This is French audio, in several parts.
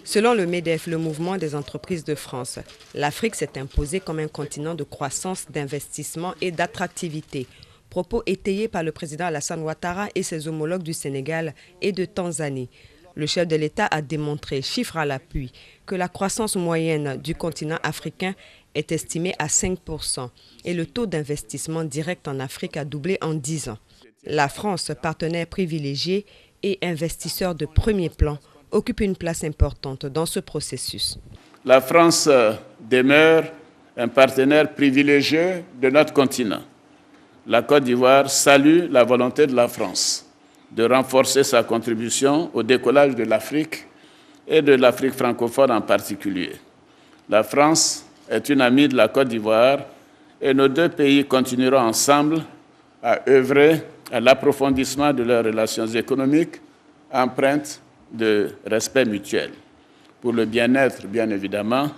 Selon le MEDEF, le mouvement des entreprises de France, l'Afrique s'est imposée comme un continent de croissance, d'investissement et d'attractivité. Propos étayés par le président Alassane Ouattara et ses homologues du Sénégal et de Tanzanie. Le chef de l'État a démontré, chiffres à l'appui, que la croissance moyenne du continent africain est estimée à 5% et le taux d'investissement direct en Afrique a doublé en 10 ans. La France, partenaire privilégié et investisseur de premier plan, occupe une place importante dans ce processus. La France demeure un partenaire privilégié de notre continent. La Côte d'Ivoire salue la volonté de la France de renforcer sa contribution au décollage de l'Afrique et de l'Afrique francophone en particulier. La France est une amie de la Côte d'Ivoire et nos deux pays continueront ensemble à œuvrer à l'approfondissement de leurs relations économiques empreintes de respect mutuel, pour le bien-être, bien évidemment,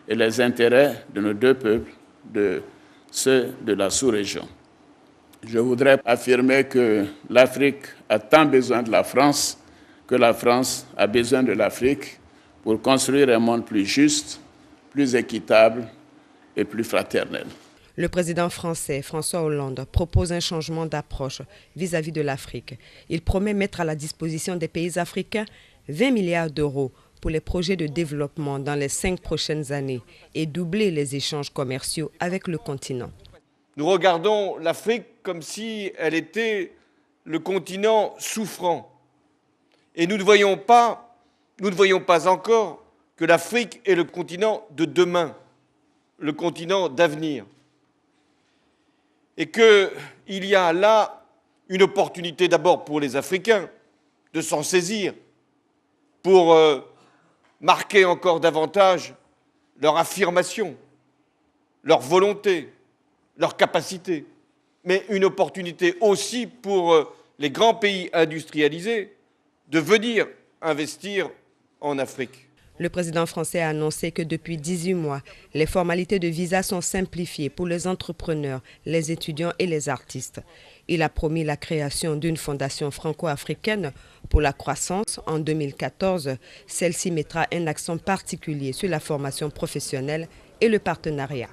et les intérêts de nos deux peuples, de ceux de la sous-région. Je voudrais affirmer que l'Afrique a tant besoin de la France que la France a besoin de l'Afrique pour construire un monde plus juste, plus équitable et plus fraternel. Le président français, François Hollande, propose un changement d'approche vis-à-vis de l'Afrique. Il promet mettre à la disposition des pays africains 20 milliards d'euros pour les projets de développement dans les 5 prochaines années et doubler les échanges commerciaux avec le continent. Nous regardons l'Afrique comme si elle était le continent souffrant. Et nous ne voyons pas encore que l'Afrique est le continent de demain, le continent d'avenir. Et qu'il y a là une opportunité d'abord pour les Africains de s'en saisir, pour marquer encore davantage leur affirmation, leur volonté, leur capacité, mais une opportunité aussi pour les grands pays industrialisés de venir investir en Afrique. Le président français a annoncé que depuis 18 mois, les formalités de visa sont simplifiées pour les entrepreneurs, les étudiants et les artistes. Il a promis la création d'une fondation franco-africaine pour la croissance en 2014. Celle-ci mettra un accent particulier sur la formation professionnelle et le partenariat.